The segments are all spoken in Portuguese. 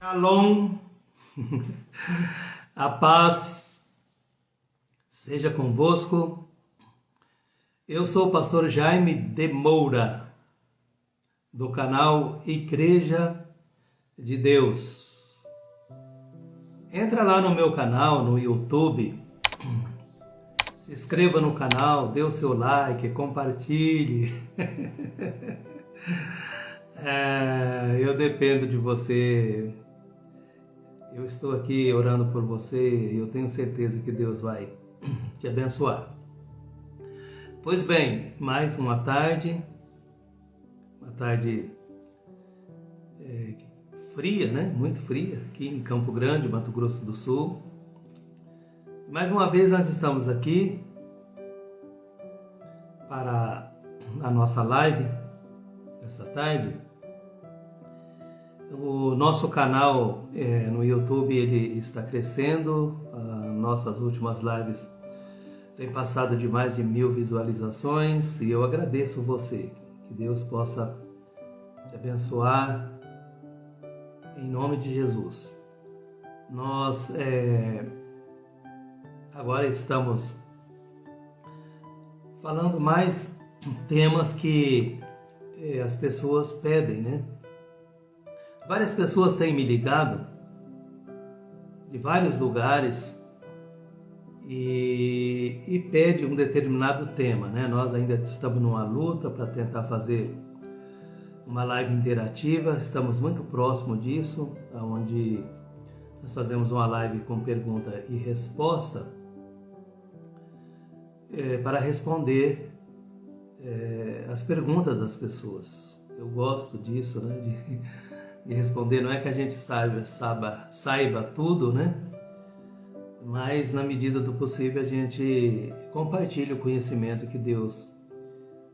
Shalom, a paz seja convosco. Eu sou o pastor Jaime de Moura, do canal Igreja de Deus. Entra lá no meu canal, no YouTube, se inscreva no canal, dê o seu like, compartilhe. Eu dependo de você. Eu estou aqui orando por você e eu tenho certeza que Deus vai te abençoar. Pois bem, mais uma tarde fria, né? Muito fria, aqui em Campo Grande, Mato Grosso do Sul. Mais uma vez nós estamos aqui para a nossa live esta tarde. O nosso canal no YouTube ele está crescendo. Nossas últimas lives têm passado de mais de 1000 visualizações e eu agradeço você. Que Deus possa te abençoar em nome de Jesus. Nós agora estamos falando mais temas que as pessoas pedem, né? Várias pessoas têm me ligado de vários lugares e pede um determinado tema, né? Nós ainda estamos numa luta para tentar fazer uma live interativa, estamos muito próximo disso, onde nós fazemos uma live com pergunta e resposta para responder as perguntas das pessoas. Eu gosto disso, né? De responder. Não é que a gente saiba tudo, né? Mas na medida do possível a gente compartilha o conhecimento que Deus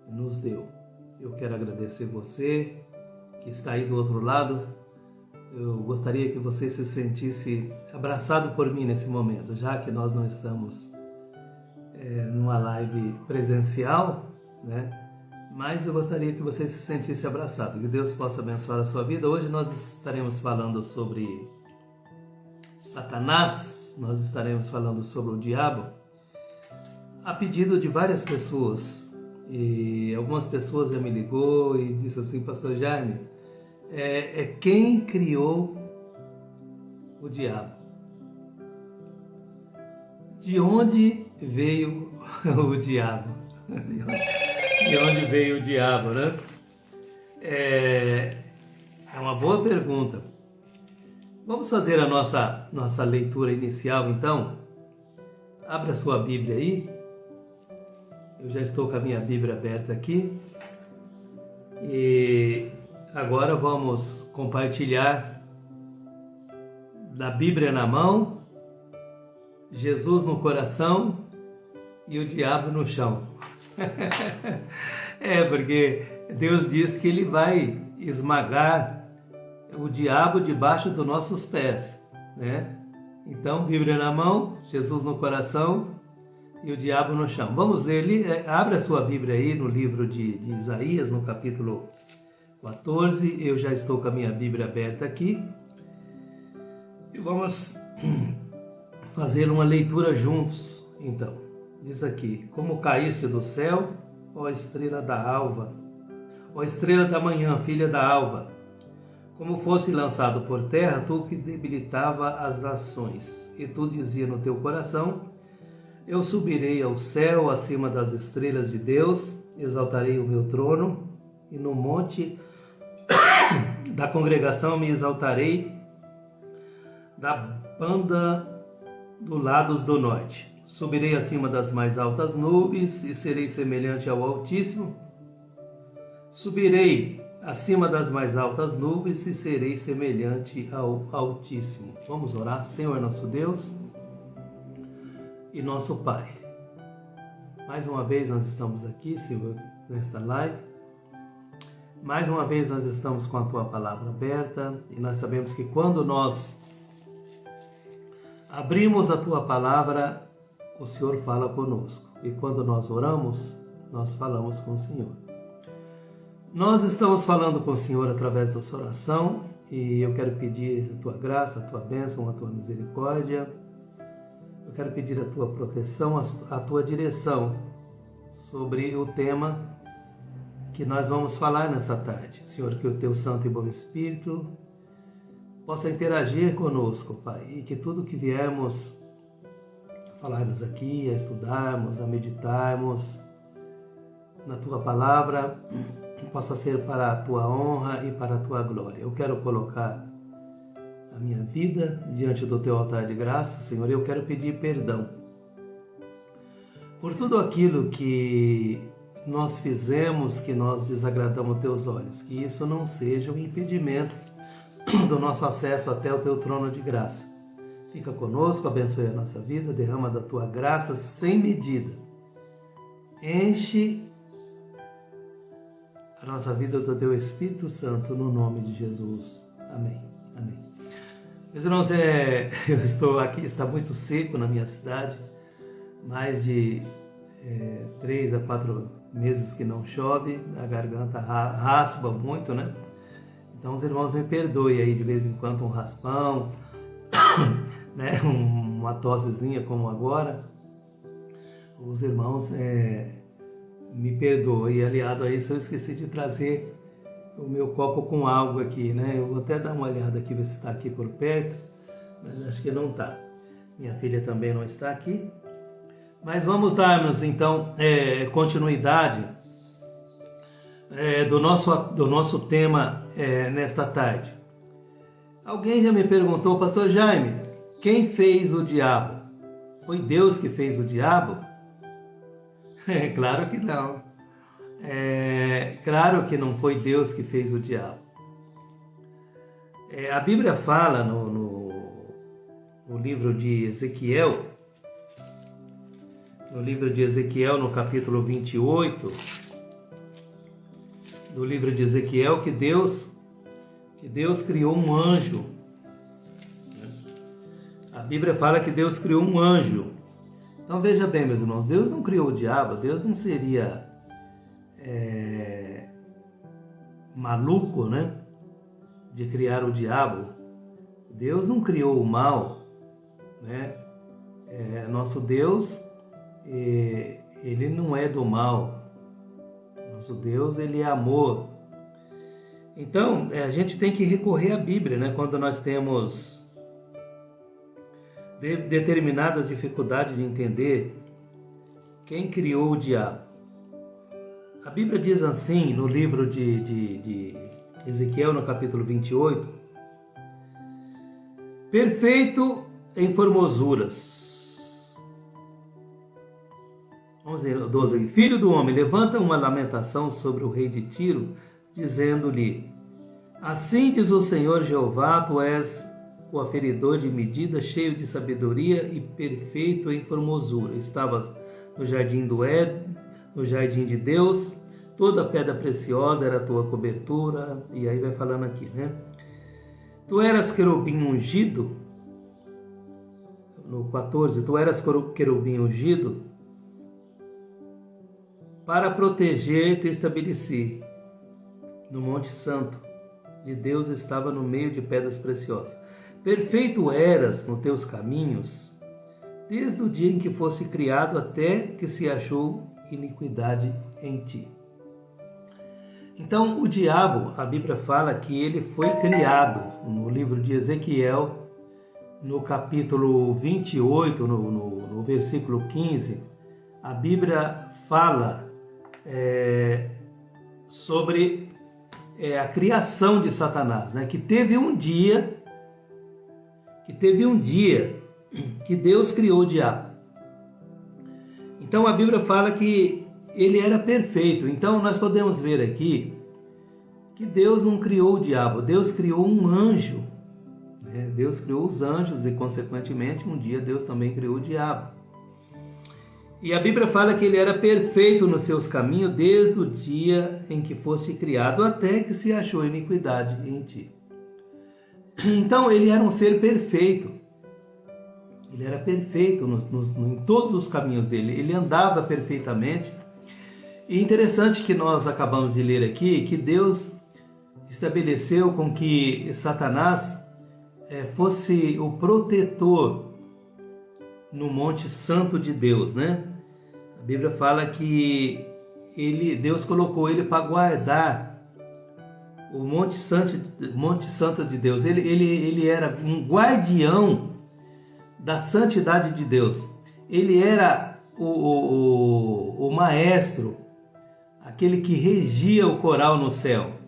nos deu. Eu quero agradecer você que está aí do outro lado. Eu gostaria que você se sentisse abraçado por mim nesse momento, já que nós não estamos numa live presencial, né? Mas eu gostaria que você se sentisse abraçado, que Deus possa abençoar a sua vida. Hoje nós estaremos falando sobre Satanás, nós estaremos falando sobre o diabo, a pedido de várias pessoas. E algumas pessoas já me ligou e disse assim: Pastor Jaime, quem criou o diabo? De onde veio o diabo? De onde veio o diabo, né? É uma boa pergunta. Vamos fazer a nossa leitura inicial, então. Abra sua Bíblia aí. Eu já estou com a minha Bíblia aberta aqui. E agora vamos compartilhar da Bíblia na mão, Jesus no coração e o diabo no chão. Porque Deus diz que Ele vai esmagar o diabo debaixo dos nossos pés, né? Então, Bíblia na mão, Jesus no coração e o diabo no chão. Vamos ler ali, abra sua Bíblia aí no livro de Isaías, no capítulo 14. Eu já estou com a minha Bíblia aberta aqui. E vamos fazer uma leitura juntos, então. Diz aqui: como caísse do céu, ó estrela da alva, ó estrela da manhã, filha da alva, como fosse lançado por terra, tu que debilitava as nações, e tu dizia no teu coração: eu subirei ao céu acima das estrelas de Deus, exaltarei o meu trono, e no monte da congregação me exaltarei da banda dos lados do norte. Subirei acima das mais altas nuvens e serei semelhante ao Altíssimo. Subirei acima das mais altas nuvens e serei semelhante ao Altíssimo. Vamos orar. Senhor nosso Deus e nosso Pai, mais uma vez nós estamos aqui, Senhor, nesta live. Mais uma vez nós estamos com a Tua Palavra aberta e nós sabemos que quando nós abrimos a Tua Palavra, o Senhor fala conosco. E quando nós oramos, nós falamos com o Senhor. Nós estamos falando com o Senhor através da sua oração e eu quero pedir a tua graça, a tua bênção, a tua misericórdia. Eu quero pedir a tua proteção, a tua direção sobre o tema que nós vamos falar nessa tarde. Senhor, que o teu Santo e Bom Espírito possa interagir conosco, Pai, e que tudo que viermos a falarmos aqui, a estudarmos, a meditarmos na tua palavra, possa ser para a tua honra e para a tua glória. Eu quero colocar a minha vida diante do teu altar de graça, Senhor, eu quero pedir perdão por tudo aquilo que nós fizemos, que nós desagradamos teus olhos, que isso não seja um impedimento do nosso acesso até o teu trono de graça. Fica conosco, abençoe a nossa vida, derrama da tua graça sem medida. Enche a nossa vida do teu Espírito Santo, no nome de Jesus. Amém. Amém. Meus irmãos, eu estou aqui, está muito seco na minha cidade, mais de 3 a 4 meses que não chove, a garganta raspa muito, né? Então os irmãos me perdoem aí de vez em quando um raspão, né? Uma tossezinha como agora. Os irmãos me perdoem. E aliado a isso eu esqueci de trazer o meu copo com água aqui, né? Eu vou até dar uma olhada aqui, ver se está aqui por perto, mas acho que não está. Minha filha também não está aqui. Mas vamos darmos então continuidade do nosso tema nesta tarde. Alguém já me perguntou, Pastor Jaime, quem fez o diabo? Foi Deus que fez o diabo? Claro que não. Claro que não foi Deus que fez o diabo. A Bíblia fala no livro de Ezequiel, no capítulo 28, do livro de Ezequiel, que Deus criou um anjo. A Bíblia fala que Deus criou um anjo. Então veja bem, meus irmãos, Deus não criou o diabo, Deus não seria maluco, né, de criar o diabo. Deus não criou o mal, né? Nosso Deus, ele não é do mal. Nosso Deus, ele é amor. Então, a gente tem que recorrer à Bíblia, né? Quando nós temos determinadas dificuldades de entender quem criou o diabo. A Bíblia diz assim, no livro de Ezequiel, no capítulo 28, perfeito em formosuras. Vamos ler o 12 aqui. Filho do homem, levanta uma lamentação sobre o rei de Tiro, dizendo-lhe, assim diz o Senhor Jeová, tu és o aferidor de medida, cheio de sabedoria e perfeito em formosura. Estavas no jardim do Éden, no jardim de Deus, toda pedra preciosa era a tua cobertura. E aí vai falando aqui, né? Tu eras querubim ungido, no 14, tu eras querubim ungido, para proteger te estabeleci. No Monte Santo de Deus estava no meio de pedras preciosas. Perfeito eras nos teus caminhos, desde o dia em que fosse criado até que se achou iniquidade em ti. Então, o diabo, a Bíblia fala que ele foi criado no livro de Ezequiel, no capítulo 28, no versículo 15. A Bíblia fala sobre a criação de Satanás, né? Que teve um dia que Deus criou o diabo. Então a Bíblia fala que ele era perfeito. Então nós podemos ver aqui que Deus não criou o diabo, Deus criou um anjo, né? Deus criou os anjos e consequentemente um dia Deus também criou o diabo. E a Bíblia fala que ele era perfeito nos seus caminhos desde o dia em que fosse criado até que se achou iniquidade em ti. Então ele era um ser perfeito. Ele era perfeito em todos os caminhos dele. Ele andava perfeitamente. E interessante que nós acabamos de ler aqui que Deus estabeleceu com que Satanás fosse o protetor no Monte Santo de Deus, né? A Bíblia fala que Deus colocou ele para guardar o Monte Santo de Deus. Ele era um guardião da santidade de Deus. Ele era o maestro, aquele que regia o coral no céu.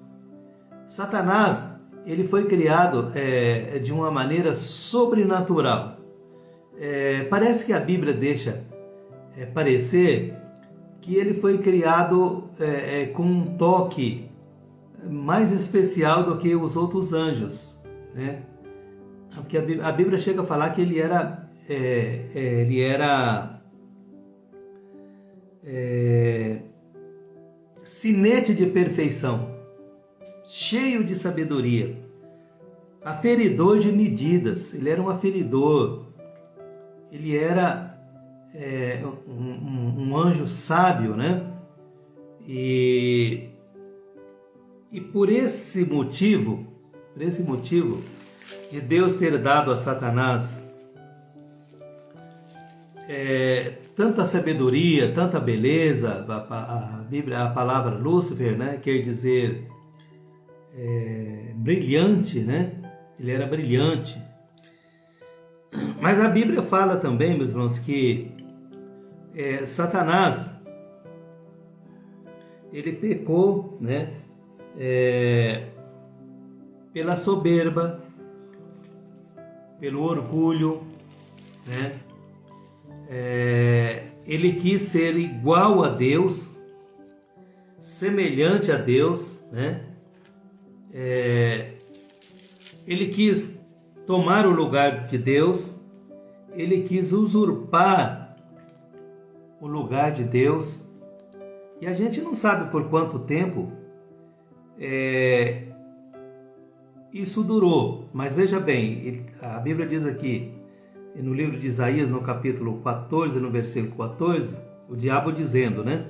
Satanás, ele foi criado de uma maneira sobrenatural. Parece que a Bíblia deixa parecer que ele foi criado com um toque mais especial do que os outros anjos, né? Porque a Bíblia chega a falar que ele era sinete de perfeição, cheio de sabedoria, aferidor de medidas. Ele era um aferidor, ele era um anjo sábio, né? E por esse motivo de Deus ter dado a Satanás tanta sabedoria, tanta beleza, a palavra Lúcifer, né, quer dizer brilhante, né? Ele era brilhante. Mas a Bíblia fala também, meus irmãos, que Satanás, ele pecou, né, pela soberba, pelo orgulho, né? Ele quis ser igual a Deus, semelhante a Deus, né? Ele quis tomar o lugar de Deus, ele quis usurpar o lugar de Deus, e a gente não sabe por quanto tempo isso durou. Mas veja bem, a Bíblia diz aqui, no livro de Isaías, no capítulo 14, no versículo 14, o diabo dizendo, né?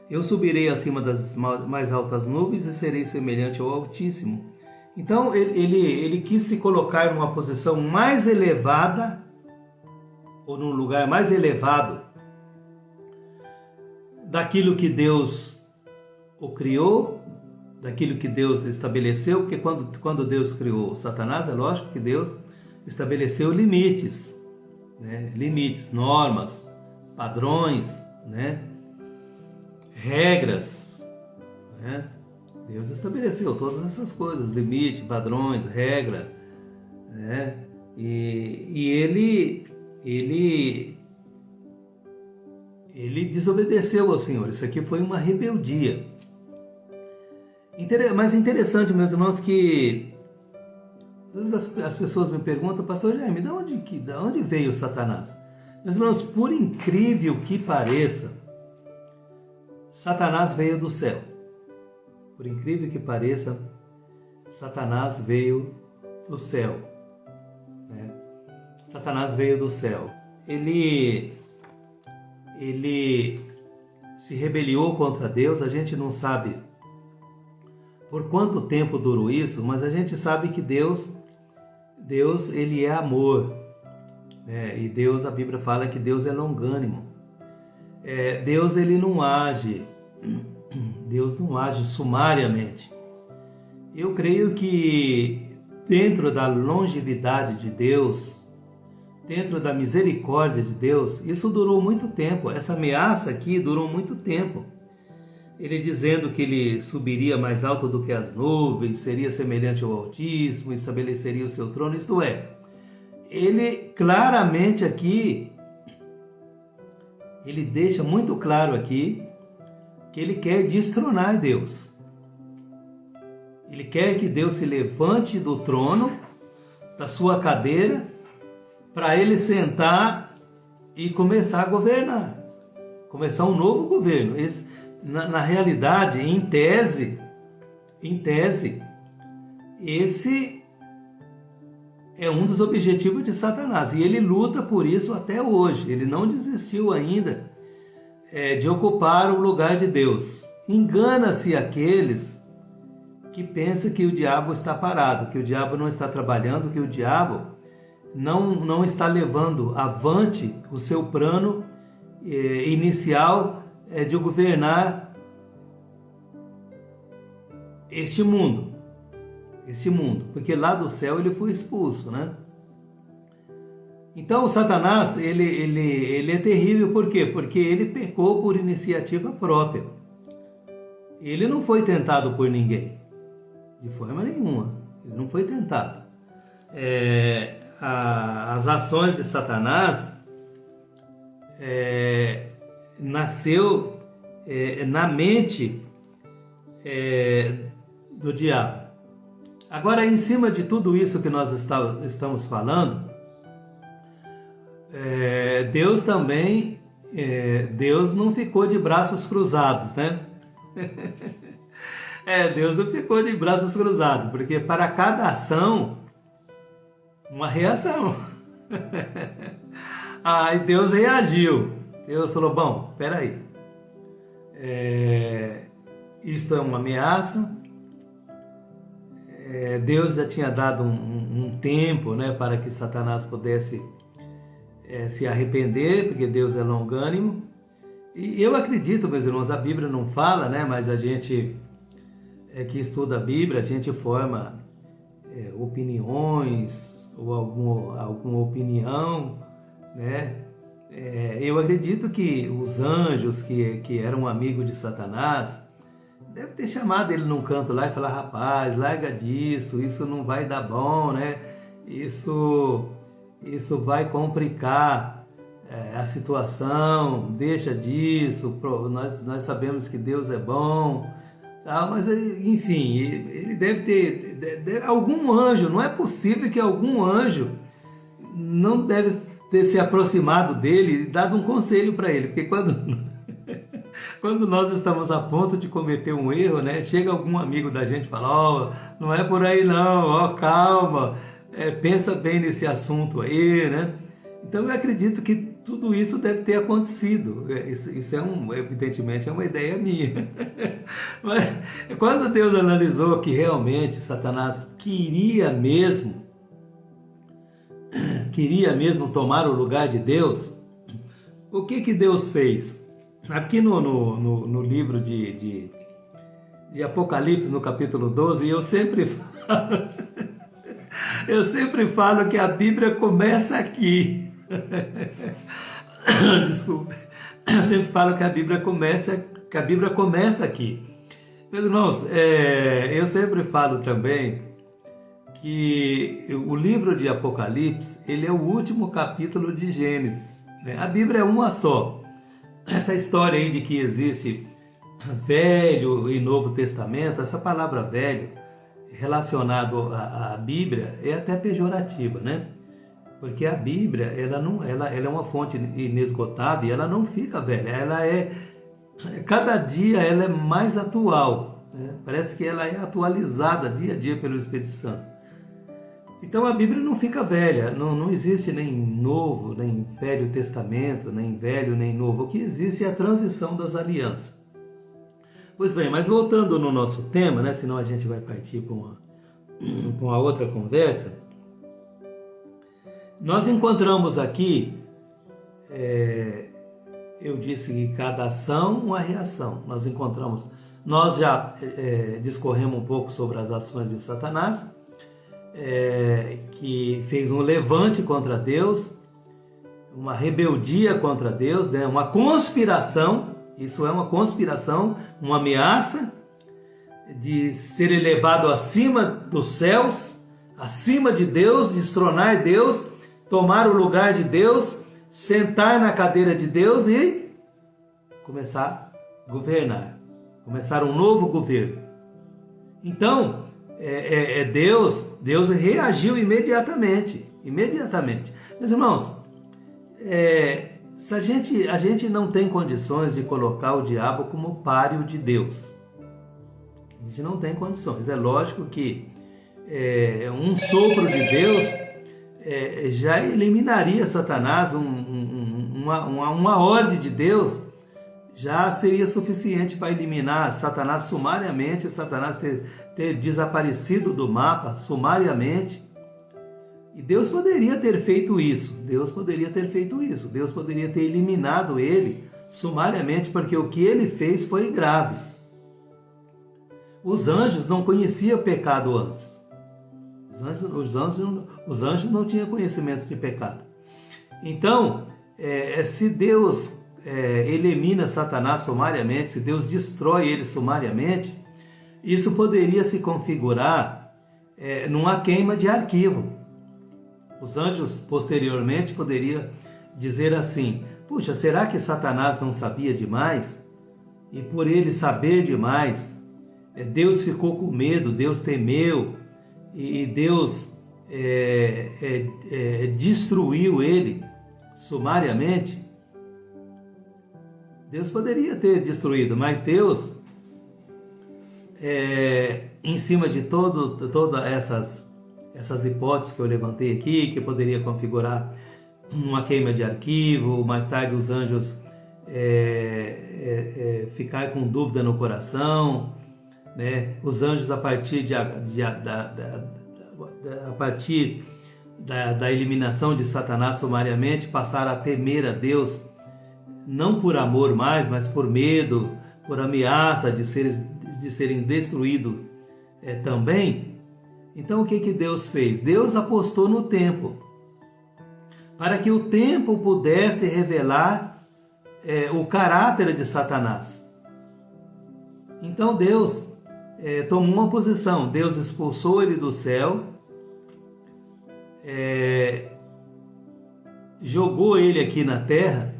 Eu subirei acima das mais altas nuvens e serei semelhante ao Altíssimo. Então, ele quis se colocar numa posição mais elevada, ou num lugar mais elevado daquilo que Deus o criou, daquilo que Deus estabeleceu, porque quando Deus criou Satanás, é lógico que Deus estabeleceu limites, né? Limites, normas, padrões, né? Regras, né? Deus estabeleceu todas essas coisas, limites, padrões, regra, né? E ele desobedeceu ao Senhor. Isso aqui foi uma rebeldia. Mas interessante, meus irmãos, que às vezes as pessoas me perguntam, pastor Jaime, de onde veio Satanás? Meus irmãos, por incrível que pareça, Satanás veio do céu. Por incrível que pareça, Satanás veio do céu, né? Satanás veio do céu. Ele se rebeliou contra Deus. A gente não sabe por quanto tempo durou isso, mas a gente sabe que Deus ele é amor, né? E Deus, a Bíblia fala que Deus é longânimo. Deus ele não age sumariamente. Eu creio que dentro da longevidade de Deus, dentro da misericórdia de Deus, isso durou muito tempo. Essa ameaça aqui durou muito tempo. Ele dizendo que ele subiria mais alto do que as nuvens, seria semelhante ao Altíssimo, estabeleceria o seu trono, isto é, ele claramente aqui, ele deixa muito claro aqui que ele quer destronar Deus. Ele quer que Deus se levante do trono, da sua cadeira, para ele sentar e começar a governar. Começar um novo governo. Na realidade, em tese, esse é um dos objetivos de Satanás. E ele luta por isso até hoje. Ele não desistiu ainda de ocupar o lugar de Deus. Engana-se aqueles que pensa que o diabo está parado, que o diabo não está trabalhando, que o diabo não está levando avante o seu plano inicial de governar este mundo, porque lá do céu ele foi expulso, né? Então o Satanás, ele é terrível, por quê? Porque ele pecou por iniciativa própria. Ele não foi tentado por ninguém, de forma nenhuma, ele não foi tentado. As ações de Satanás nasceu na mente do diabo. Agora, em cima de tudo isso que nós estamos falando, Deus também, Deus não ficou de braços cruzados, né? Deus não ficou de braços cruzados, porque para cada ação, uma reação. Aí Deus reagiu. Deus falou, bom, peraí, isto é uma ameaça. Deus já tinha dado um tempo, né, para que Satanás pudesse se arrepender, porque Deus é longânimo. E eu acredito, meus irmãos, a Bíblia não fala, né, mas a gente que estuda a Bíblia, a gente forma opiniões ou alguma opinião, né? Eu acredito que os anjos que eram amigos de Satanás deve ter chamado ele num canto lá e falar, rapaz, larga disso, isso não vai dar bom, né? Isso vai complicar a situação, deixa disso, nós sabemos que Deus é bom, tá? Mas enfim, ele deve ter algum anjo, não é possível que algum anjo não deve ter se aproximado dele e dado um conselho para ele, porque quando nós estamos a ponto de cometer um erro, né, chega algum amigo da gente e fala, não é por aí não, calma, pensa bem nesse assunto aí, né? Então eu acredito que tudo isso deve ter acontecido. Isso evidentemente é uma ideia minha. Mas quando Deus analisou que realmente Satanás queria mesmo tomar o lugar de Deus, o que Deus fez? Aqui no livro de Apocalipse, no capítulo 12, eu sempre falo que a Bíblia começa aqui. Desculpe. Eu sempre falo que a Bíblia começa aqui. Meus irmãos, eu sempre falo também que o livro de Apocalipse, ele é o último capítulo de Gênesis, né? A Bíblia é uma só. Essa história aí de que existe Velho e Novo Testamento, essa palavra velho relacionado à Bíblia é até pejorativa, né? Porque a Bíblia, ela é uma fonte inesgotável e ela não fica velha, cada dia ela é mais atual, né? Parece que ela é atualizada dia a dia pelo Espírito Santo. Então a Bíblia não fica velha, não existe nem Novo, nem Velho Testamento, nem Velho, nem Novo. O que existe é a transição das alianças. Pois bem, mas voltando no nosso tema, né, senão a gente vai partir para uma outra conversa, nós encontramos aqui, eu disse que cada ação, uma reação. Nós já discorremos um pouco sobre as ações de Satanás, que fez um levante contra Deus, uma rebeldia contra Deus, né? Uma conspiração, isso é uma conspiração, uma ameaça de ser elevado acima dos céus, acima de Deus, destronar Deus, tomar o lugar de Deus, sentar na cadeira de Deus e começar a governar, começar um novo governo. Então, Deus reagiu imediatamente. Meus irmãos, se a gente não tem condições de colocar o diabo como páreo de Deus. A gente não tem condições. É lógico que um sopro de Deus já eliminaria Satanás, uma ordem de Deus já seria suficiente para eliminar Satanás sumariamente, Satanás ter desaparecido do mapa sumariamente. E Deus poderia ter feito isso. Deus poderia ter eliminado ele sumariamente, porque o que ele fez foi grave. Os anjos não conheciam pecado antes. Os anjos não tinham conhecimento de pecado. Então, se Deus elimina Satanás sumariamente, se Deus destrói ele sumariamente, isso poderia se configurar numa queima de arquivo. Os anjos, posteriormente, poderiam dizer assim: puxa, será que Satanás não sabia demais? E por ele saber demais, Deus ficou com medo, Deus temeu, e Deus destruiu ele sumariamente? Deus poderia ter destruído, mas Deus, em cima de todas essas hipóteses que eu levantei aqui, que poderia configurar uma queima de arquivo, mais tarde os anjos ficar com dúvida no coração, né? Os anjos, a partir da eliminação de Satanás sumariamente, passaram a temer a Deus, não por amor mais, mas por medo, por ameaça de serem destruídos também. Então o que Deus fez? Deus apostou no tempo, para que o tempo pudesse revelar o caráter de Satanás. Então Deus tomou uma posição, Deus expulsou ele do céu, jogou ele aqui na terra,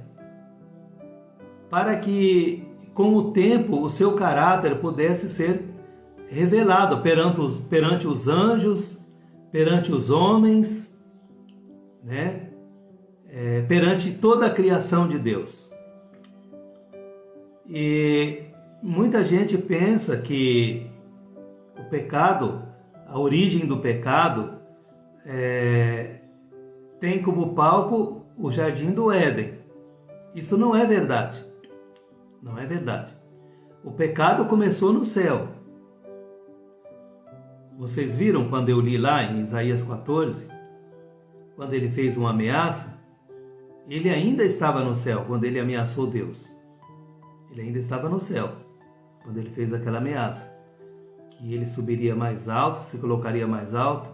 para que com o tempo o seu caráter pudesse ser revelado perante os anjos, perante os homens, né? Perante toda a criação de Deus. E muita gente pensa que o pecado, a origem do pecado, tem como palco o jardim do Éden. Isso não é verdade. Não é verdade. O pecado começou no céu. Vocês viram quando eu li lá em Isaías 14, quando ele fez uma ameaça? Ele ainda estava no céu quando ele ameaçou Deus. Ele ainda estava no céu quando ele fez aquela ameaça, que ele subiria mais alto, se colocaria mais alto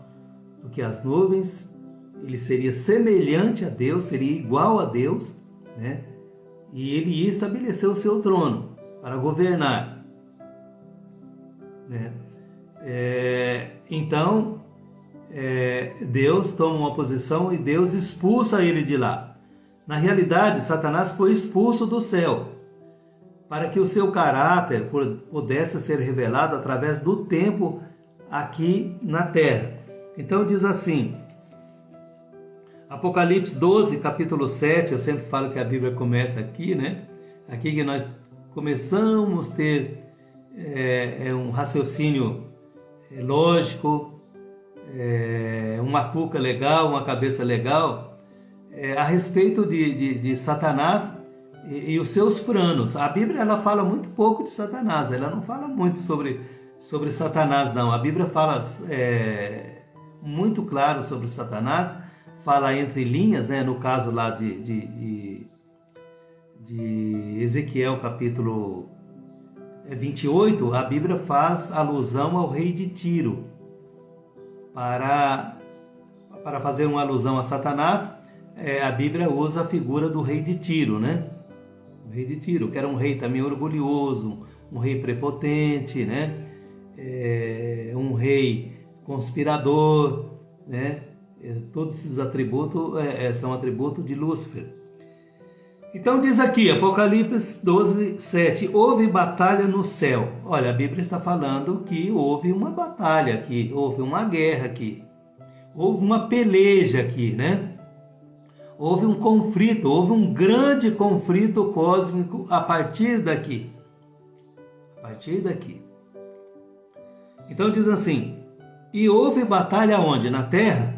do que as nuvens, ele seria semelhante a Deus, seria igual a Deus, né? E ele ia estabelecer o seu trono para governar, né? Então, Deus toma uma posição e Deus expulsa ele de lá. Na realidade, Satanás foi expulso do céu, para que o seu caráter pudesse ser revelado através do tempo aqui na terra. Então diz assim, Apocalipse 12, capítulo 7, eu sempre falo que a Bíblia começa aqui, né? Aqui que nós começamos a ter um raciocínio lógico, uma cuca legal, uma cabeça legal, a respeito de Satanás e os seus planos. A Bíblia ela fala muito pouco de Satanás, ela não fala muito sobre Satanás, não. A Bíblia fala muito claro sobre Satanás, fala entre linhas, né? No caso lá de Ezequiel capítulo 28, a Bíblia faz alusão ao rei de Tiro. Para fazer uma alusão a Satanás, a Bíblia usa a figura do rei de Tiro, né? O rei de Tiro, que era um rei também orgulhoso, um rei prepotente, né? Um rei conspirador, né? Todos esses atributos são atributos de Lúcifer. Então diz aqui, Apocalipse 12, 7, houve batalha no céu. Olha, a Bíblia está falando que houve uma batalha aqui, houve uma guerra aqui, houve uma peleja aqui, né? Houve um conflito, houve um grande conflito cósmico a partir daqui. A partir daqui. Então diz assim, e houve batalha onde? Na terra?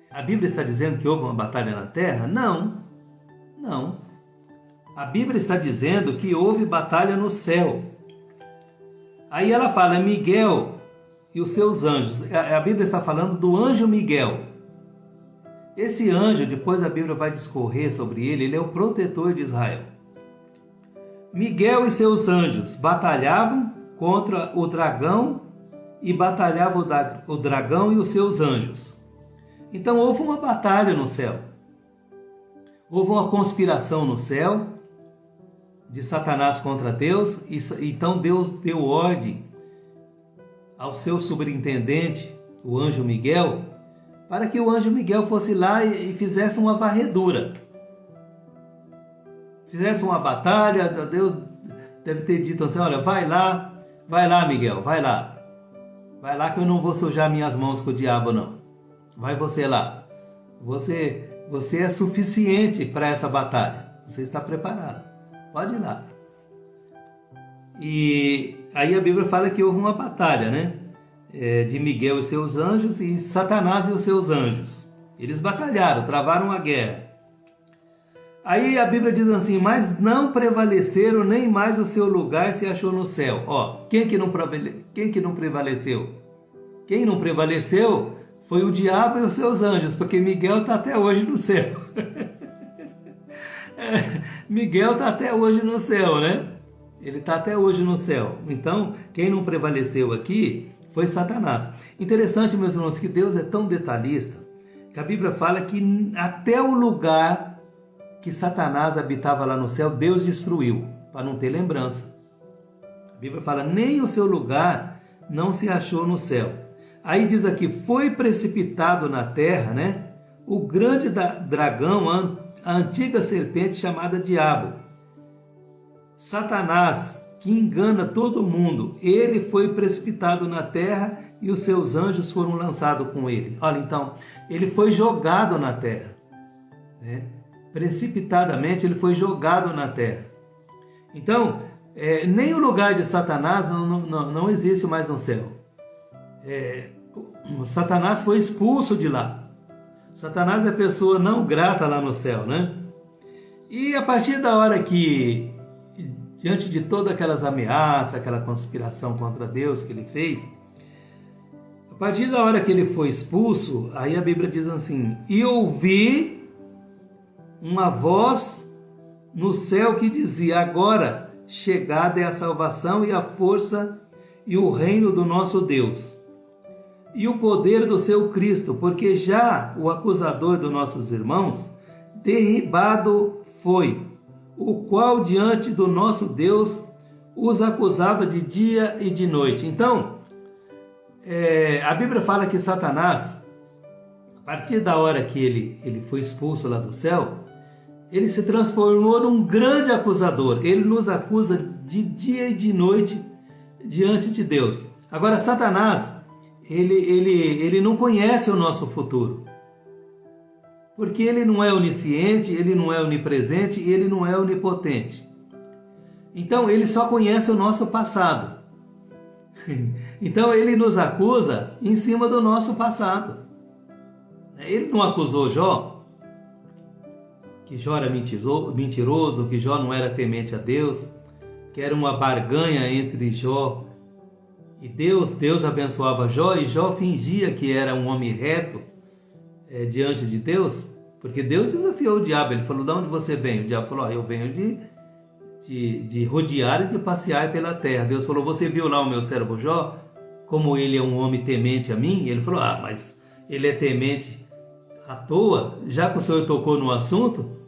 A Bíblia está dizendo que houve uma batalha na terra? Não. Não. A Bíblia está dizendo que houve batalha no céu. Aí ela fala Miguel e os seus anjos. A Bíblia está falando do anjo Miguel. Esse anjo, depois a Bíblia vai discorrer sobre ele, ele é o protetor de Israel. Miguel e seus anjos batalhavam contra o dragão e batalhavam o dragão e os seus anjos. Então houve uma batalha no céu. Houve uma conspiração no céu de Satanás contra Deus. Então Deus deu ordem ao seu superintendente, o anjo Miguel, para que o anjo Miguel fosse lá e fizesse uma varredura. Fizesse uma batalha. Deus deve ter dito assim, olha, vai lá Miguel, vai lá que eu não vou sujar minhas mãos com o diabo não, vai você lá, você é suficiente para essa batalha, você está preparado, pode ir lá. E aí a Bíblia fala que houve uma batalha, né? De Miguel e seus anjos e Satanás e os seus anjos, eles batalharam, travaram a guerra. Aí a Bíblia diz assim, mas não prevaleceram, nem mais o seu lugar se achou no céu. Ó, quem que não prevaleceu? Quem não prevaleceu foi o diabo e os seus anjos, porque Miguel está até hoje no céu. Miguel está até hoje no céu, né? Ele está até hoje no céu. Então, quem não prevaleceu aqui foi Satanás. Interessante, meus irmãos, que Deus é tão detalhista, que a Bíblia fala que até o lugar que Satanás habitava lá no céu, Deus destruiu, para não ter lembrança. A Bíblia fala, nem o seu lugar não se achou no céu. Aí diz aqui, foi precipitado na terra, né? O grande dragão, a antiga serpente chamada Diabo. Satanás, que engana todo mundo, ele foi precipitado na terra e os seus anjos foram lançados com ele. Olha, então, ele foi jogado na terra, né? Precipitadamente ele foi jogado na terra. Então, nem o lugar de Satanás não existe mais no céu. Satanás foi expulso de lá. Satanás é pessoa não grata lá no céu, né? E a partir da hora que, diante de todas aquelas ameaças, aquela conspiração contra Deus que ele fez, a partir da hora que ele foi expulso, aí a Bíblia diz assim, e ouvi uma voz no céu que dizia, agora chegada é a salvação e a força e o reino do nosso Deus e o poder do seu Cristo, porque já o acusador dos nossos irmãos derribado foi, o qual diante do nosso Deus os acusava de dia e de noite. Então, a Bíblia fala que Satanás, a partir da hora que ele foi expulso lá do céu, ele se transformou num grande acusador. Ele nos acusa de dia e de noite diante de Deus. Agora, Satanás, ele não conhece o nosso futuro. Porque ele não é onisciente, ele não é onipresente e ele não é onipotente. Então, ele só conhece o nosso passado. Então, ele nos acusa em cima do nosso passado. Ele não acusou Jó, que Jó era mentiroso, que Jó não era temente a Deus, que era uma barganha entre Jó e Deus. Deus abençoava Jó e Jó fingia que era um homem reto diante de Deus, porque Deus desafiou o diabo. Ele falou, de onde você vem? O diabo falou, eu venho de rodear e de passear pela terra. Deus falou, você viu lá o meu servo Jó, como ele é um homem temente a mim? E ele falou, mas ele é temente à toa, já que o Senhor tocou no assunto.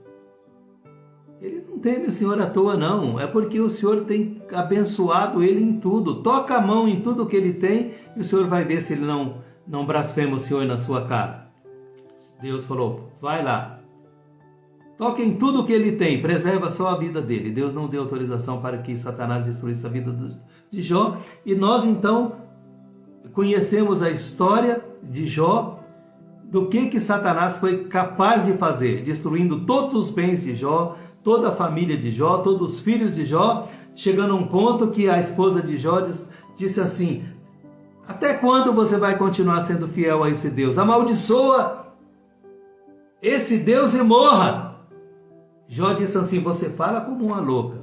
Ele não teme o Senhor à toa não, é porque o Senhor tem abençoado ele em tudo. Toca a mão em tudo que ele tem e o Senhor vai ver se ele não blasfema o Senhor na sua cara. Deus falou, vai lá, toca em tudo que ele tem, preserva só a vida dele. Deus não deu autorização para que Satanás destruísse a vida de Jó. E nós então conhecemos a história de Jó, do que Satanás foi capaz de fazer, destruindo todos os bens de Jó, toda a família de Jó, todos os filhos de Jó, chegando a um ponto que a esposa de Jó disse assim, até quando você vai continuar sendo fiel a esse Deus? Amaldiçoa esse Deus e morra. Jó disse assim, você fala como uma louca.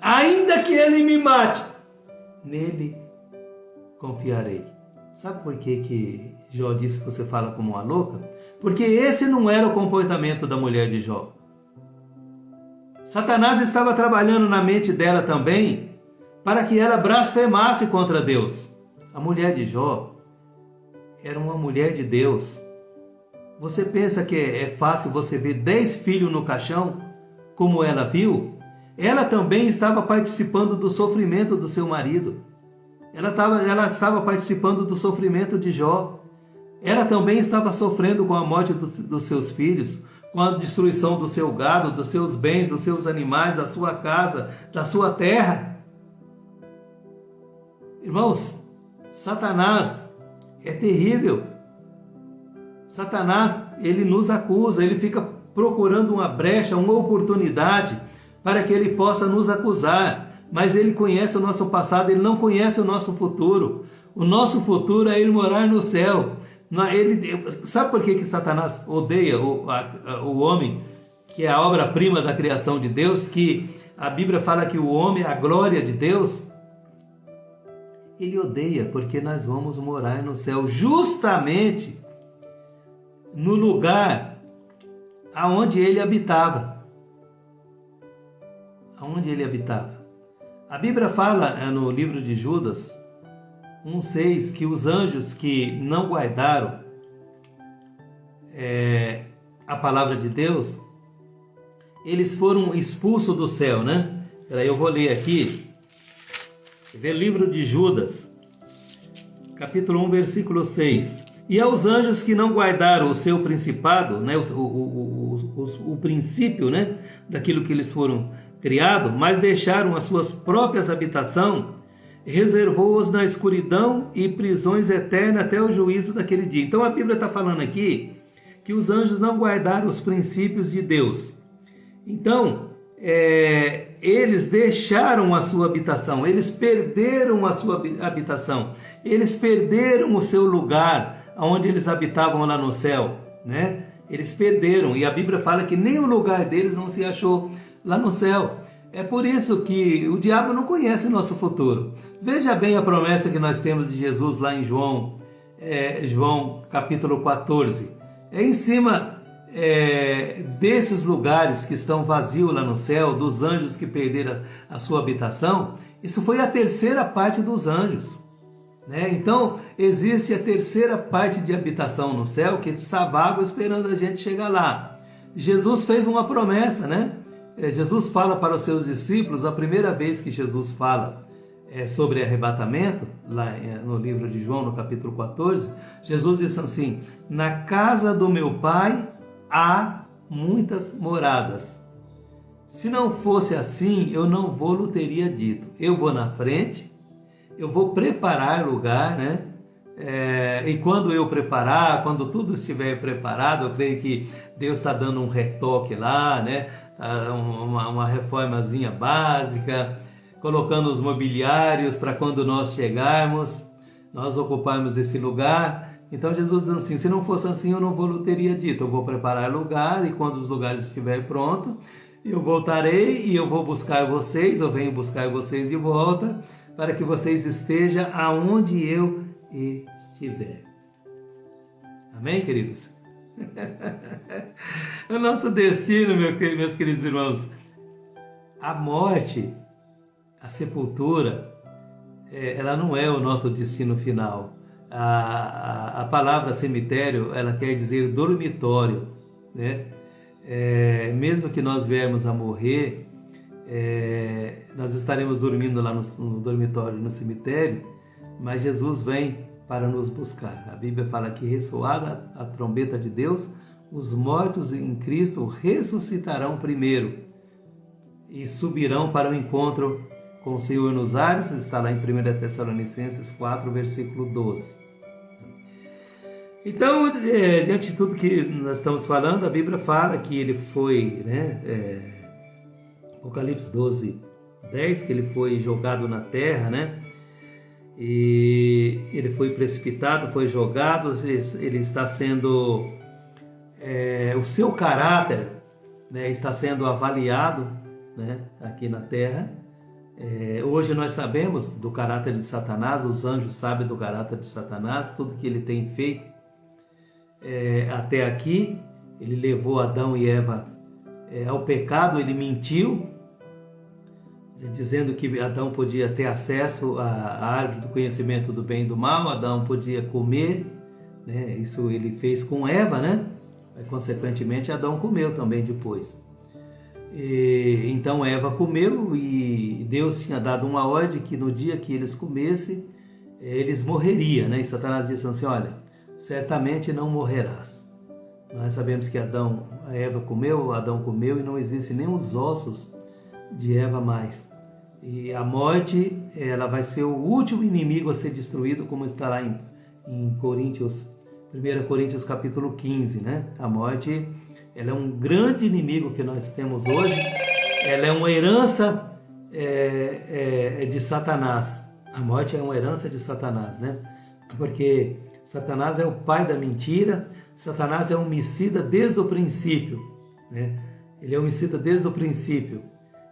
Ainda que ele me mate, nele confiarei. Sabe por que Jó disse que você fala como uma louca? Porque esse não era o comportamento da mulher de Jó. Satanás estava trabalhando na mente dela também para que ela blasfemasse contra Deus. A mulher de Jó era uma mulher de Deus. Você pensa que é fácil você ver 10 filhos no caixão, como ela viu? Ela também estava participando do sofrimento do seu marido. Ela estava participando do sofrimento de Jó. Ela também estava sofrendo com a morte dos seus filhos, com a destruição do seu gado, dos seus bens, dos seus animais, da sua casa, da sua terra. Irmãos, Satanás é terrível. Satanás, ele nos acusa, ele fica procurando uma brecha, uma oportunidade para que ele possa nos acusar. Mas ele conhece o nosso passado, ele não conhece o nosso futuro. O nosso futuro é ir morar no céu. Sabe por que Satanás odeia o homem, que é a obra-prima da criação de Deus, que a Bíblia fala que o homem é a glória de Deus? Ele odeia porque nós vamos morar no céu, justamente no lugar aonde ele habitava. Aonde ele habitava. A Bíblia fala no livro de Judas 1,6 que os anjos que não guardaram a palavra de Deus, eles foram expulsos do céu, né? Peraí, eu vou ler aqui. Vê livro de Judas, capítulo 1, versículo 6. E aos anjos que não guardaram o seu principado, né, o princípio, né, daquilo que eles foram criados, mas deixaram as suas próprias habitações, reservou-os na escuridão e prisões eternas até o juízo daquele dia. Então a Bíblia está falando aqui que os anjos não guardaram os princípios de Deus. Então, eles deixaram a sua habitação, eles perderam a sua habitação, eles perderam o seu lugar, onde eles habitavam lá no céu, né? Eles perderam, e a Bíblia fala que nem o lugar deles não se achou lá no céu. É por isso que o diabo não conhece nosso futuro. Veja bem a promessa que nós temos de Jesus lá em João capítulo 14. É em cima desses lugares que estão vazios lá no céu, dos anjos que perderam a sua habitação. Isso foi a terceira parte dos anjos, né? Então existe a terceira parte de habitação no céu que está vago esperando a gente chegar lá. Jesus fez uma promessa, né? Jesus fala para os seus discípulos, a primeira vez que Jesus fala sobre arrebatamento, lá no livro de João, no capítulo 14, Jesus disse assim: na casa do meu Pai há muitas moradas. Se não fosse assim, eu não vou-lhe teria dito. Eu vou na frente, eu vou preparar lugar, né? E quando eu preparar, quando tudo estiver preparado, eu creio que Deus está dando um retoque lá, né? Uma reformazinha básica, colocando os mobiliários para quando nós chegarmos, nós ocuparmos esse lugar. Então Jesus diz assim: se não fosse assim, eu não vou teria dito. Eu vou preparar lugar, e quando os lugares estiverem prontos, eu voltarei e eu vou buscar vocês, eu venho buscar vocês de volta, para que vocês estejam aonde eu estiver. Amém, queridos? O nosso destino, meus queridos irmãos, a morte, a sepultura, ela não é o nosso destino final. A palavra cemitério, ela quer dizer dormitório, né? Mesmo que nós viermos a morrer, nós estaremos dormindo lá no dormitório, no cemitério, mas Jesus vem para nos buscar. A Bíblia fala que, ressoada a trombeta de Deus, os mortos em Cristo ressuscitarão primeiro e subirão para o encontro com o Senhor nos ares. Está lá em 1 Tessalonicenses 4, versículo 12. Então, diante de tudo que nós estamos falando, a Bíblia fala que ele foi, Apocalipse 12, 10, que ele foi jogado na terra, né? E ele foi precipitado, foi jogado, ele está sendo, o seu caráter, né, está sendo avaliado, né, aqui na terra. Hoje nós sabemos do caráter de Satanás, os anjos sabem do caráter de Satanás, tudo que ele tem feito até aqui. Ele levou Adão e Eva ao pecado, ele mentiu, dizendo que Adão podia ter acesso à árvore do conhecimento do bem e do mal, Adão podia comer, né? Isso ele fez com Eva, né? Consequentemente, Adão comeu também depois. Então Eva comeu e Deus tinha dado uma ordem que no dia que eles comessem, eles morreriam, né? E Satanás disse assim: olha, certamente não morrerás. Nós sabemos que a Eva comeu, Adão comeu e não existem nem os ossos de Eva mais. E a morte, ela vai ser o último inimigo a ser destruído, como está lá em 1 Coríntios capítulo 15, né? A morte, ela é um grande inimigo que nós temos hoje, ela é uma herança de Satanás. A morte é uma herança de Satanás, né? Porque Satanás é o pai da mentira, Satanás é homicida desde o princípio, né? Ele é homicida desde o princípio.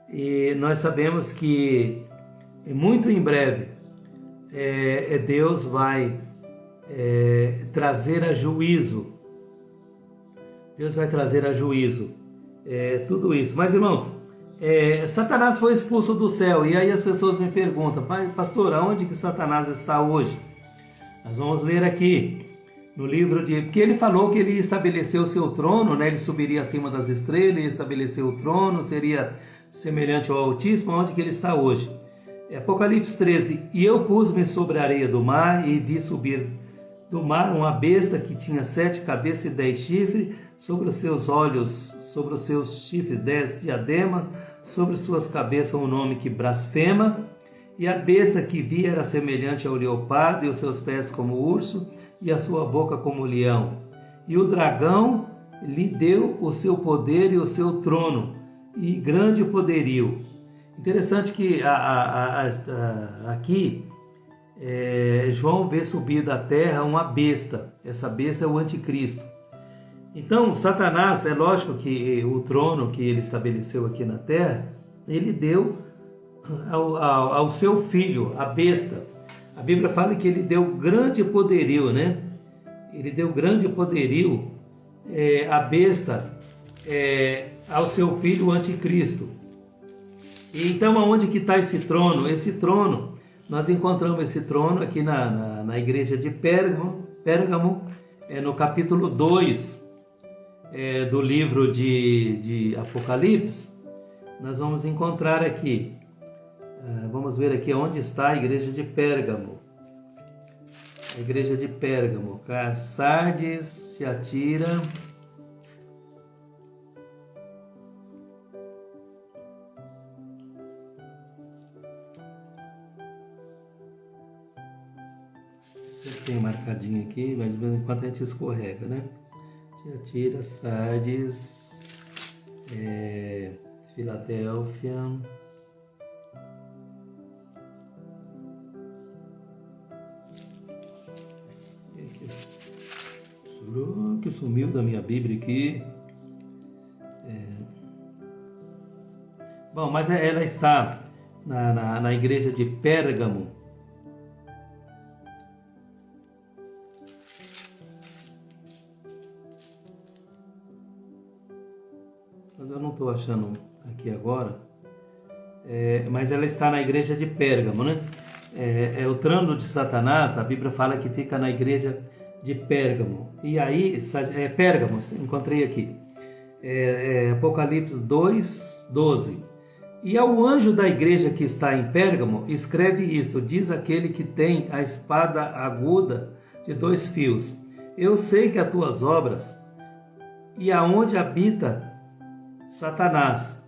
E nós sabemos que muito em breve Deus vai trazer a juízo. Deus vai trazer a juízo tudo isso. Mas, irmãos, Satanás foi expulso do céu. E aí as pessoas me perguntam: pastor, aonde que Satanás está hoje? Nós vamos ler aqui no livro que ele falou que ele ia estabelecer o seu trono, né? Ele subiria acima das estrelas, ia estabelecer o trono, seria semelhante ao Altíssimo. Onde que ele está hoje? Apocalipse 13: e eu pus-me sobre a areia do mar e vi subir do mar uma besta que tinha 7 cabeças e 10 chifres, sobre os seus olhos, sobre os seus chifres 10 diademas, sobre suas cabeças um nome que blasfema. E a besta que vi era semelhante ao leopardo, e os seus pés como urso, e a sua boca como leão. E o dragão lhe deu o seu poder e o seu trono, e grande poderio. Interessante que aqui João vê subir da terra uma besta. Essa besta é o anticristo. Então Satanás, é lógico que o trono que ele estabeleceu aqui na terra, ele deu ao seu filho, a besta. A Bíblia fala que ele deu grande poderio, né? Ele deu grande poderio, a besta, ao seu filho, o anticristo. E então, aonde que está esse trono? Esse trono, nós encontramos esse trono aqui na igreja de Pérgamo, no capítulo 2 do livro de Apocalipse. Nós vamos encontrar aqui, vamos ver aqui onde está a igreja de Pérgamo. A igreja de Pérgamo, Sardes, Tiatira, vocês têm marcadinho aqui, mas de vez em quando a gente escorrega, né? Tiatira, Sardes, Filadélfia, que sumiu da minha Bíblia aqui. Bom, mas ela está na igreja de Pérgamo. Mas eu não estou achando aqui agora. Mas ela está na igreja de Pérgamo, né? O trono de Satanás, a Bíblia fala que fica na igreja de Pérgamo. E aí, Pérgamo, encontrei aqui. Apocalipse 2, 12. E ao anjo da igreja que está em Pérgamo, escreve isto: diz aquele que tem a espada aguda de 2 fios: eu sei que as tuas obras, e aonde habita Satanás,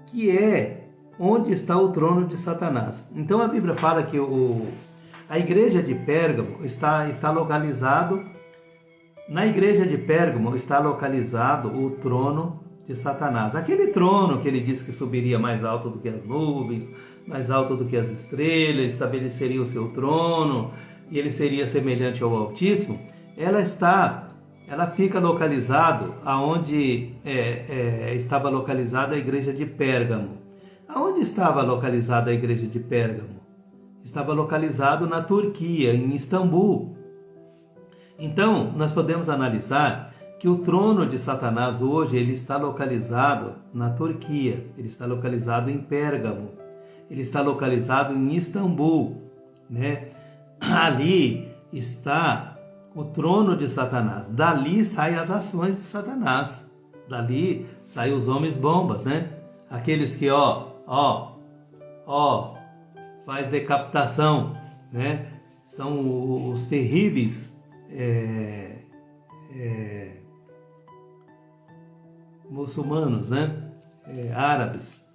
que é onde está o trono de Satanás. Então a Bíblia fala que a igreja de Pérgamo está localizado, na igreja de Pérgamo está localizado o trono de Satanás. Aquele trono que ele disse que subiria mais alto do que as nuvens, mais alto do que as estrelas, estabeleceria o seu trono, e ele seria semelhante ao Altíssimo. Ela fica localizado aonde estava localizada a igreja de Pérgamo. Aonde estava localizada a igreja de Pérgamo? Estava localizado na Turquia, em Istambul. Então, nós podemos analisar que o trono de Satanás hoje ele está localizado na Turquia, ele está localizado em Pérgamo, ele está localizado em Istambul, né? Ali está o trono de Satanás. Dali saem as ações de Satanás. Dali saem os homens bombas, né? Aqueles que faz decapitação, né? São os terríveis muçulmanos, né? Árabes.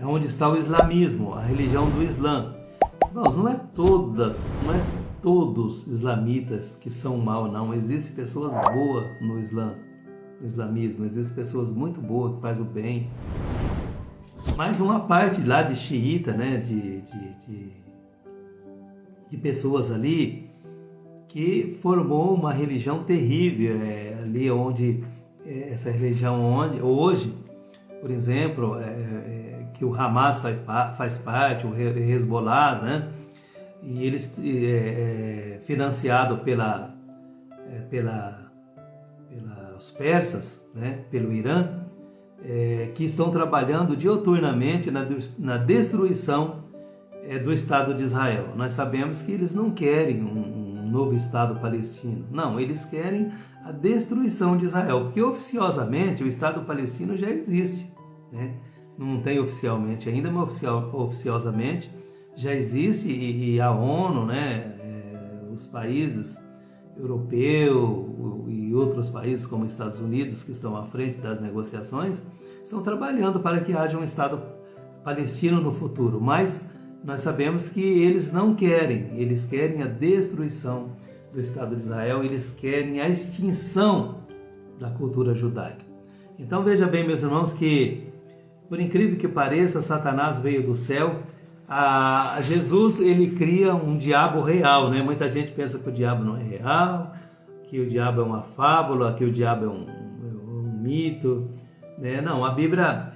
Onde está o islamismo, a religião do Islã. Irmãos, não é todos islamitas que são mal, não. Existem pessoas boas no islamismo, existem pessoas muito boas que fazem o bem. Mas uma parte lá de xiita, né, de pessoas ali que formou uma religião terrível, ali onde essa religião hoje, por exemplo, que o Hamas faz parte, o Hezbollah, né? E eles financiado pelos persas, né? Pelo Irã, que estão trabalhando diuturnamente na destruição do Estado de Israel. Nós sabemos que eles não querem um novo Estado palestino, não, eles querem a destruição de Israel, porque oficiosamente o Estado palestino já existe, né? Não tem oficialmente ainda, mas oficiosamente já existe, e a ONU, né, os países europeus e outros países como os Estados Unidos, que estão à frente das negociações, estão trabalhando para que haja um Estado palestino no futuro, mas nós sabemos que eles não querem, eles querem a destruição do Estado de Israel, eles querem a extinção da cultura judaica. Então veja bem, meus irmãos, que por incrível que pareça, Satanás veio do céu. Jesus, ele cria um diabo real, né? Muita gente pensa que o diabo não é real, que o diabo é uma fábula, que o diabo é um mito, né? Não, a Bíblia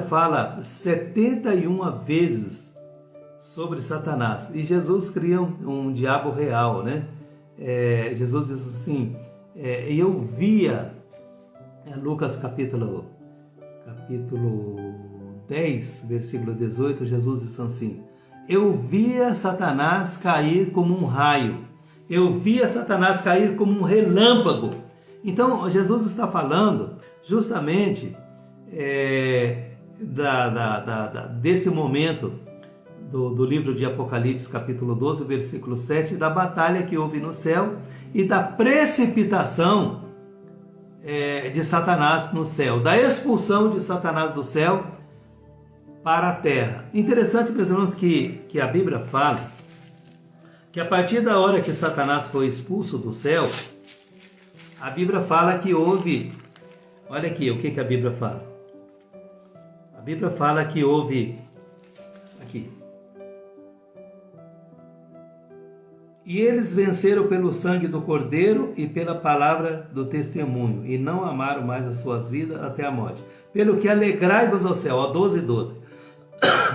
fala 71 vezes sobre Satanás, e Jesus cria um diabo real, né? Jesus diz assim, eu via, Lucas capítulo 10, versículo 18, Jesus diz assim, eu via Satanás cair como um raio, eu via Satanás cair como um relâmpago. Então Jesus está falando justamente desse momento do livro de Apocalipse, capítulo 12, versículo 7, da batalha que houve no céu e da precipitação de Satanás no céu, da expulsão de Satanás do céu para a terra. Interessante, meus irmãos, que a Bíblia fala que a partir da hora que Satanás foi expulso do céu, a Bíblia fala que houve, olha aqui o que a Bíblia fala. A Bíblia fala que houve, aqui, e eles venceram pelo sangue do Cordeiro e pela palavra do testemunho, e não amaram mais as suas vidas até a morte. Pelo que alegrai-vos ao céu, 12:12.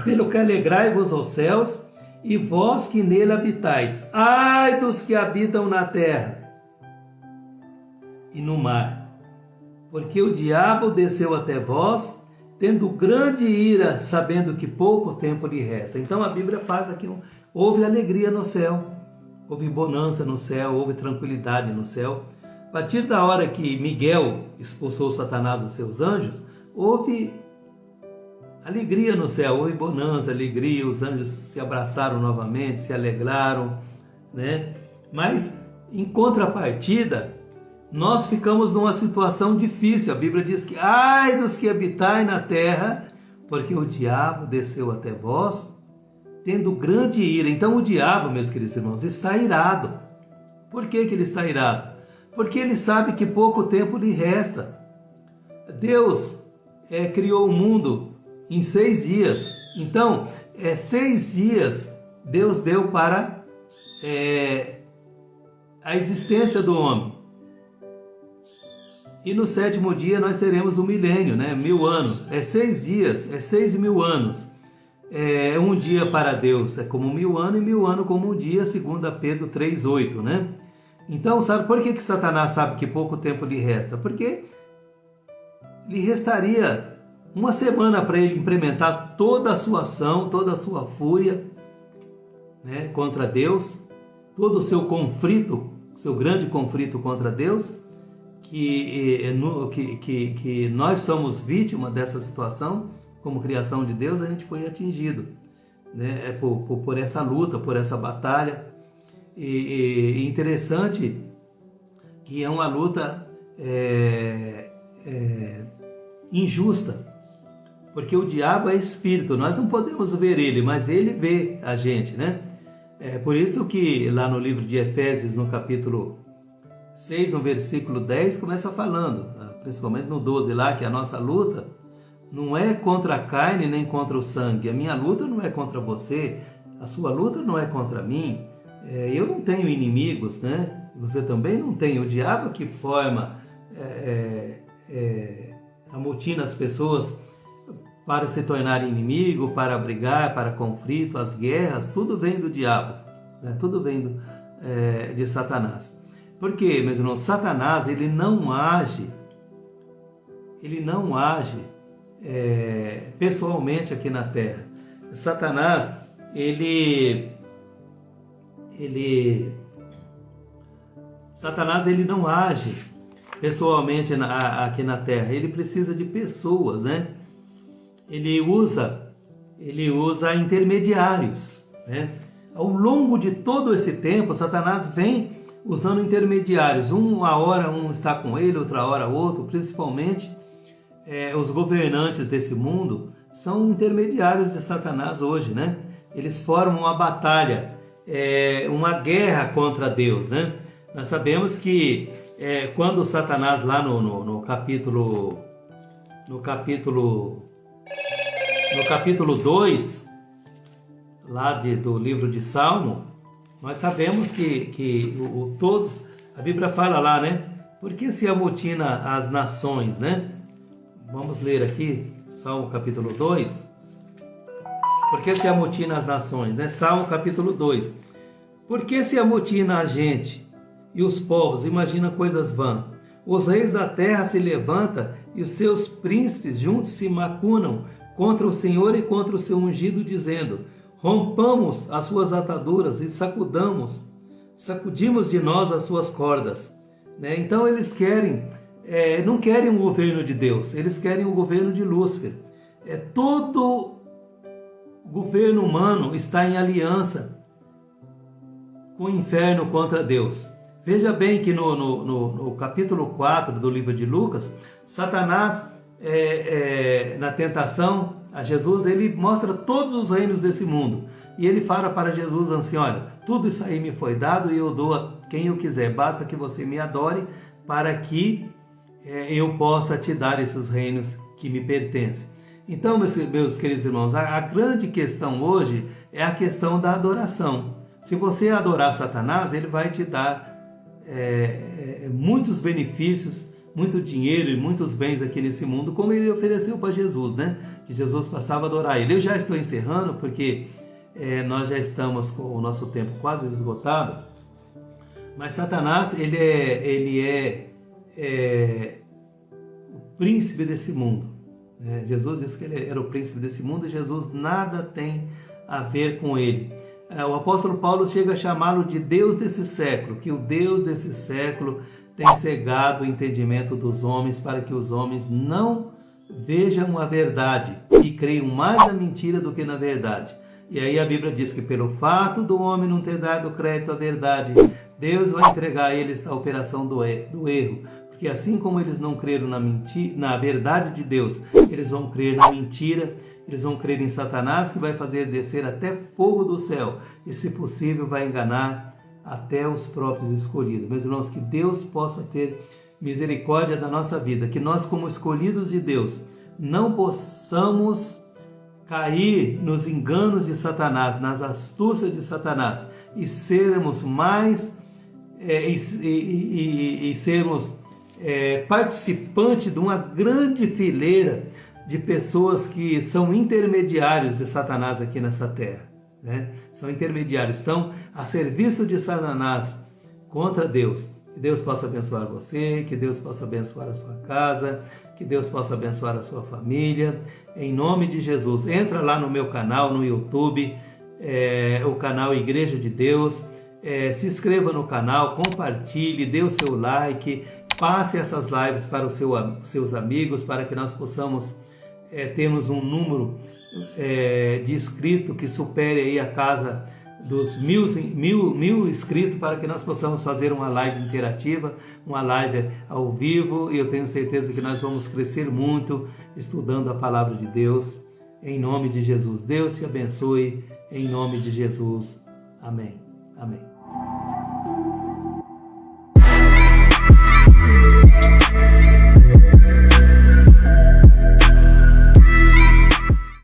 Pelo que alegrai-vos aos céus, e vós que nele habitais. Ai dos que habitam na terra e no mar, porque o diabo desceu até vós, tendo grande ira, sabendo que pouco tempo lhe resta. Então a Bíblia faz aqui, houve alegria no céu. Houve bonança no céu, houve tranquilidade no céu. A partir da hora que Miguel expulsou Satanás dos seus anjos, houve alegria no céu, houve bonança, alegria, os anjos se abraçaram novamente, se alegraram, né? Mas, em contrapartida, nós ficamos numa situação difícil. A Bíblia diz que, ai dos que habitai na terra, porque o diabo desceu até vós, tendo grande ira. Então o diabo, meus queridos irmãos, está irado. Por que ele está irado? Porque ele sabe que pouco tempo lhe resta. Deus criou o mundo em 6 dias. Então, 6 dias Deus deu para a existência do homem. E no sétimo dia nós teremos o milênio, né? 1000 anos. É 6 dias, é 6.000 anos. É um dia para Deus é como 1000 anos e 1000 anos como um dia, segundo Pedro 3,8, né? Então, sabe por que Satanás sabe que pouco tempo lhe resta? Porque lhe restaria uma semana para ele implementar toda a sua ação, toda a sua fúria, né, contra Deus, todo o seu conflito, seu grande conflito contra Deus, que nós somos vítimas dessa situação, como criação de Deus, a gente foi atingido, né, por essa luta, por essa batalha. E interessante que é uma luta injusta, porque o diabo é espírito, nós não podemos ver ele, mas ele vê a gente, né? É por isso que lá no livro de Efésios, no capítulo 6, no versículo 10, começa falando, principalmente no 12 lá, que a nossa luta não é contra a carne nem contra o sangue. A minha luta não é contra você, a sua luta não é contra mim. Eu não tenho inimigos, né? Você também não tem. O diabo que forma, amotina as pessoas para se tornarem inimigo, para brigar, para conflito, as guerras, tudo vem do diabo, né? Tudo vem de Satanás. Por quê, meus irmãos? Satanás, ele não age pessoalmente aqui na Terra. Satanás, Satanás não age pessoalmente aqui na Terra. Ele precisa de pessoas, né? Ele usa intermediários, né? Ao longo de todo esse tempo, Satanás vem usando intermediários. Uma hora um está com ele, outra hora outro. Principalmente os governantes desse mundo são intermediários de Satanás hoje, né? Eles formam uma batalha, uma guerra contra Deus, né? Nós sabemos que quando Satanás lá no capítulo 2, lá do livro de Salmo, nós sabemos que todos, a Bíblia fala lá, né? Por que se amotina as nações, né? Vamos ler aqui, Salmo capítulo 2. Por que se amotina as nações, né? Salmo capítulo 2. Por que se amotina a gente e os povos imaginam coisas vãs? Os reis da terra se levantam e os seus príncipes juntos se macunam contra o Senhor e contra o seu ungido, dizendo: rompamos as suas ataduras e sacudimos de nós as suas cordas. Né? Então eles não querem o governo de Deus, eles querem o governo de Lúcifer. Todo governo humano está em aliança com o inferno contra Deus. Veja bem que no capítulo 4 do livro de Lucas, Satanás, na tentação a Jesus, ele mostra todos os reinos desse mundo. E ele fala para Jesus assim: olha, tudo isso aí me foi dado e eu dou a quem eu quiser. Basta que você me adore para que eu possa te dar esses reinos que me pertencem. Então, meus queridos irmãos, a grande questão hoje é a questão da adoração. Se você adorar Satanás, ele vai te dar muitos benefícios, muito dinheiro e muitos bens aqui nesse mundo, como ele ofereceu para Jesus, né? Que Jesus passava a adorar ele. Eu já estou encerrando, porque nós já estamos com o nosso tempo quase esgotado. Mas Satanás, ele é o príncipe desse mundo. Jesus disse que ele era o príncipe desse mundo e Jesus nada tem a ver com ele. O apóstolo Paulo chega a chamá-lo de Deus desse século, que o Deus desse século tem cegado o entendimento dos homens para que os homens não vejam a verdade e creiam mais na mentira do que na verdade. E aí a Bíblia diz que pelo fato do homem não ter dado crédito à verdade, Deus vai entregar a eles a operação do erro. Porque assim como eles não creram na verdade de Deus, eles vão crer na mentira, eles vão crer em Satanás, que vai fazer descer até fogo do céu e, se possível, vai enganar até os próprios escolhidos. Meus irmãos, que Deus possa ter misericórdia da nossa vida, que nós, como escolhidos de Deus, não possamos cair nos enganos de Satanás, nas astúcias de Satanás e sermos participante de uma grande fileira de pessoas que são intermediários de Satanás aqui nessa terra, né? São intermediários, estão a serviço de Satanás contra Deus. Que Deus possa abençoar você, que Deus possa abençoar a sua casa, que Deus possa abençoar a sua família, em nome de Jesus. Entra lá no meu canal, no YouTube, o canal Igreja de Deus, se inscreva no canal, compartilhe, dê o seu like, passe essas lives para os seus amigos, para que nós possamos termos um número de inscritos que supere aí a casa dos mil inscritos, para que nós possamos fazer uma live interativa, uma live ao vivo, e eu tenho certeza que nós vamos crescer muito estudando a palavra de Deus, em nome de Jesus. Deus te abençoe, em nome de Jesus. Amém. Amém.